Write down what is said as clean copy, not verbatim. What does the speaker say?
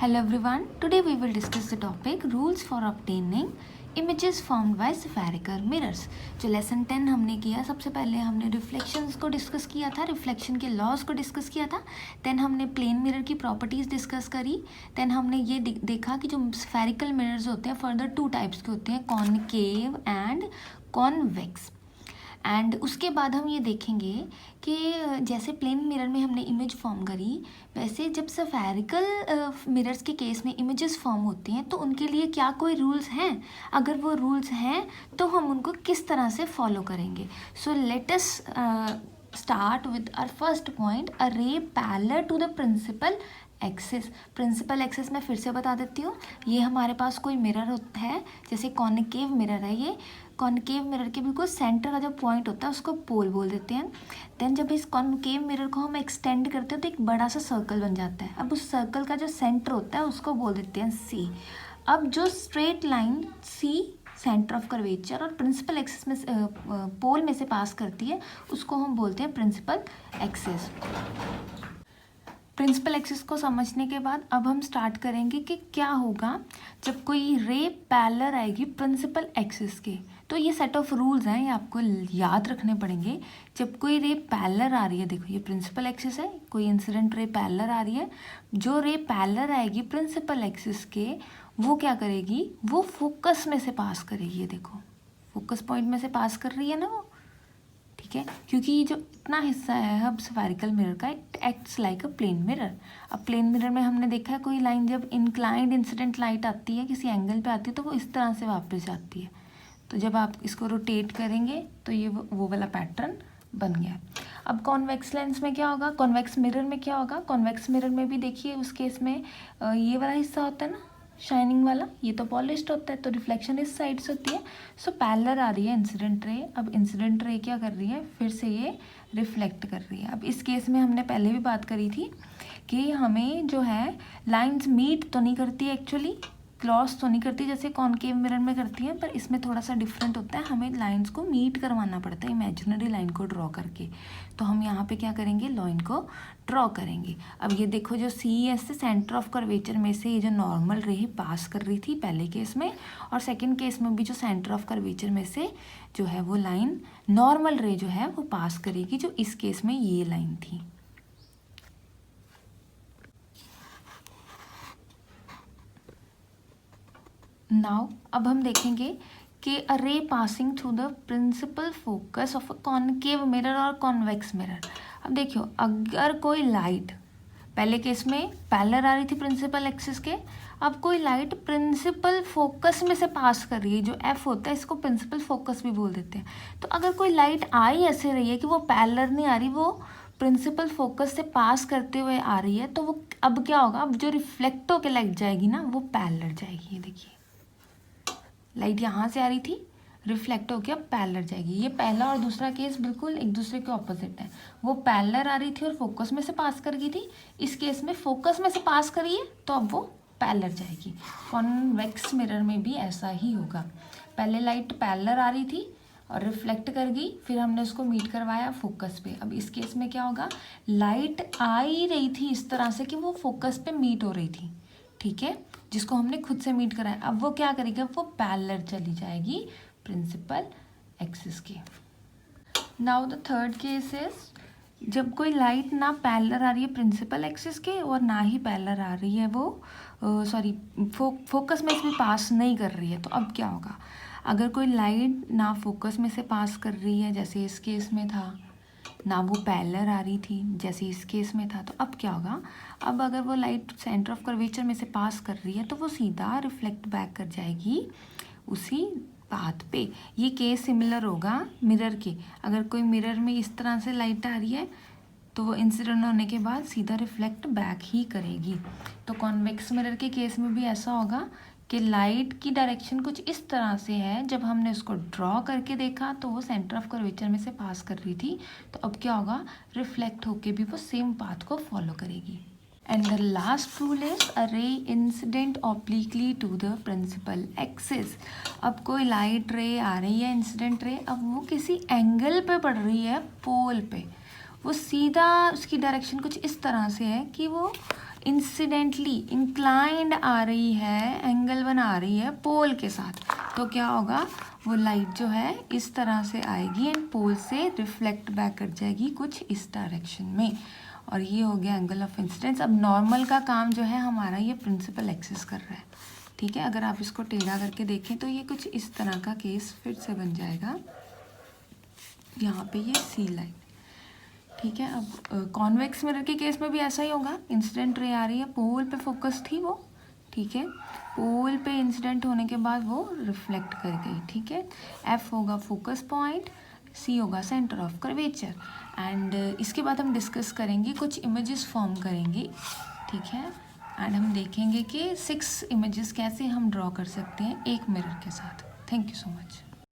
Hello everyone, today we will discuss the topic rules for obtaining images formed by spherical mirrors। जो lesson 10 हमने किया, सबसे पहले हमने रिफ्लेक्शंस को डिस्कस किया था, रिफ्लेक्शन के लॉज को डिस्कस किया था। देन हमने प्लेन मिरर की प्रॉपर्टीज़ डिस्कस करी। देन हमने ये देखा कि जो स्फेरिकल मिरर्स होते हैं फर्दर टू टाइप्स के होते हैं, कॉनकेव एंड कॉन्वेक्स। एंड उसके बाद हम ये देखेंगे कि जैसे प्लेन मिरर में हमने इमेज फॉर्म करी, वैसे जब स्फेरिकल मिरर्स के केस में इमेजेस फॉर्म होती हैं तो उनके लिए क्या कोई रूल्स हैं, अगर वो रूल्स हैं तो हम उनको किस तरह से फॉलो करेंगे। So let us start with our first point, a ray parallel to the principal axis. Principal axis मैं फिर से बता देती हूँ, ये हमारे पास कोई मिरर होता है, जैसे कॉनकेव मिरर है, ये कॉनकेव मिरर के बिल्कुल सेंटर का जो पॉइंट होता है उसको पोल बोल देते हैं। देन जब इस कॉनकेव मिरर को हम एक्सटेंड करते हैं तो एक बड़ा सा सर्कल बन जाता है। अब उस सर्कल का जो सेंटर होता है उसको बोल देते हैं सी। अब जो straight line C centre of curvature और प्रिंसिपल एक्सिस में पोल में से पास करती है उसको हम बोलते हैं प्रिंसिपल एक्सिस। प्रिंसिपल एक्सिस को समझने के बाद अब हम स्टार्ट करेंगे कि क्या होगा जब कोई रे पैरेलल आएगी प्रिंसिपल एक्सिस के। तो ये सेट ऑफ रूल्स हैं, ये आपको याद रखने पड़ेंगे। जब कोई रे पैरेलल आ रही है, देखो ये प्रिंसिपल एक्सिस है, कोई इंसिडेंट रे पैरेलल आ रही है, जो रे पैरेलल आएगी प्रिंसिपल एक्सिस के वो क्या करेगी, वो फोकस में से पास करेगी। ये देखो फोकस पॉइंट में से पास कर रही है ना वो, ठीक है, क्योंकि ये जो इतना हिस्सा है अब स्फेरिकल मिरर का, it acts like a plane mirror. अब प्लेन मिरर में हमने देखा है कोई लाइन जब इंक्लाइंड इंसिडेंट लाइट आती है, किसी एंगल पे आती है तो वो इस तरह से वापस जाती है। तो जब आप इसको रोटेट करेंगे तो ये वो वाला पैटर्न बन गया। अब कॉन्वेक्स लेंस में क्या होगा, कॉन्वेक्स मिरर में क्या होगा, कॉन्वेक्स मिरर में भी देखिए उस केस में ये वाला हिस्सा होता है ना शाइनिंग वाला, ये तो पॉलिश्ड होता है तो रिफ्लेक्शन इस साइड से होती है। सो पैरेलल आ रही है इंसिडेंट रे। अब इंसिडेंट रे क्या कर रही है, फिर से ये रिफ्लेक्ट कर रही है। अब इस केस में हमने पहले भी बात करी थी कि हमें जो है लाइंस मीट तो नहीं करती एक्चुअली, क्रॉस तो नहीं करती जैसे कॉनकेव मिरर में करती हैं, पर इसमें थोड़ा सा डिफरेंट होता है, हमें लाइंस को मीट करवाना पड़ता है इमेजिनरी लाइन को ड्रॉ करके। तो हम यहाँ पे क्या करेंगे, लाइन को ड्रॉ करेंगे। अब ये देखो जो सी एस से सेंटर ऑफ कर्वेचर में से ये जो नॉर्मल रे पास कर रही थी पहले केस में, और सेकेंड केस में भी जो सेंटर ऑफ कर्वेचर में से जो है वो लाइन नॉर्मल रे जो है वो पास करेगी, जो इस केस में ये लाइन थी। नाउ अब हम देखेंगे कि a ray passing through the principal focus of a concave mirror और कॉन्वेक्स मिरर। अब देखियो अगर कोई लाइट पहले केस में पैरेलल आ रही थी प्रिंसिपल एक्सिस के, अब कोई लाइट प्रिंसिपल फोकस में से पास कर रही है, जो एफ होता है इसको प्रिंसिपल फोकस भी बोल देते हैं। तो अगर कोई लाइट आ ही ऐसे रही है कि वो पैरेलल नहीं आ रही, वो प्रिंसिपल फोकस से पास करते हुए आ रही है, तो वो अब क्या होगा, अब जो रिफ्लेक्ट होके लग जाएगी ना वो पैरेलल जाएगी। ये देखिए लाइट यहाँ से आ रही थी, रिफ्लेक्ट होकर अब पैरेलल जाएगी। ये पहला और दूसरा केस बिल्कुल एक दूसरे के ऑपोजिट है, वो पैरेलल आ रही थी और फोकस में से पास कर गई थी, इस केस में फोकस में से पास करी है तो अब वो पैरेलल जाएगी। कॉन्वेक्स मिरर में भी ऐसा ही होगा, पहले लाइट पैरेलल आ रही थी और रिफ्लेक्ट कर गई, फिर हमने उसको मीट करवाया फोकस पे। अब इस केस में क्या होगा, लाइट आ ही रही थी इस तरह से कि वो फोकस पे मीट हो रही थी, ठीक है, जिसको हमने खुद से मीट कराया। अब वो क्या करेगी, वो पैरेलल चली जाएगी प्रिंसिपल एक्सिस के। Now the third case is जब कोई लाइट ना पैरेलल आ रही है प्रिंसिपल एक्सिस के और ना ही पैरेलल आ रही है वो फोकस में इसमें पास नहीं कर रही है, तो अब क्या होगा, अगर कोई लाइट ना फोकस में से पास कर रही है जैसे इस केस में था, ना वो पैरेलल आ रही थी जैसे इस केस में था, तो अब क्या होगा, अब अगर वो लाइट सेंटर ऑफ कर्वेचर में से पास कर रही है तो वो सीधा रिफ्लेक्ट बैक कर जाएगी उसी पाथ पे। ये केस सिमिलर होगा मिरर के, अगर कोई मिरर में इस तरह से लाइट आ रही है तो वो इंसिडेंट होने के बाद सीधा रिफ्लेक्ट बैक ही करेगी। तो कॉन्वेक्स मिरर के केस में भी ऐसा होगा कि लाइट की डायरेक्शन कुछ इस तरह से है, जब हमने उसको ड्रॉ करके देखा तो वो सेंटर ऑफ कर्वेचर में से पास कर रही थी, तो अब क्या होगा, रिफ्लेक्ट होके भी वो सेम पाथ को फॉलो करेगी। And the last rule is a ray incident obliquely to the principal axis. अब कोई लाइट रे आ रही है इंसिडेंट रे, अब वो किसी एंगल पे पड़ रही है पोल पे, वो सीधा उसकी डायरेक्शन कुछ इस तरह से है कि वो इंसिडेंटली इंक्लाइंड आ रही है, एंगल बना रही है पोल के साथ, तो क्या होगा, वो लाइट जो है इस तरह से आएगी एंड पोल से रिफ्लेक्ट बैक कर जाएगी कुछ इस डायरेक्शन में, और ये हो गया एंगल ऑफ इंसिडेंस। अब नॉर्मल का काम जो है हमारा ये प्रिंसिपल एक्सिस कर रहा है, ठीक है। अगर आप इसको टेढ़ा करके देखें तो ये कुछ इस तरह का केस फिर से बन जाएगा, यहाँ पे ये सी लाइन, ठीक है। अब कॉन्वेक्स मिरर के केस में भी ऐसा ही होगा, इंसिडेंट रे आ रही है, पोल पे फोकस थी वो, ठीक है, पोल पे इंसिडेंट होने के बाद वो रिफ्लेक्ट कर गई, ठीक है। एफ होगा फोकस पॉइंट, सी होगा सेंटर ऑफ कर्वेचर, एंड इसके बाद हम डिस्कस करेंगे, कुछ इमेजेस फॉर्म करेंगे, ठीक है, एंड हम देखेंगे कि 6 इमेजेस कैसे हम ड्रॉ कर सकते हैं एक मिरर के साथ। Thank you so much.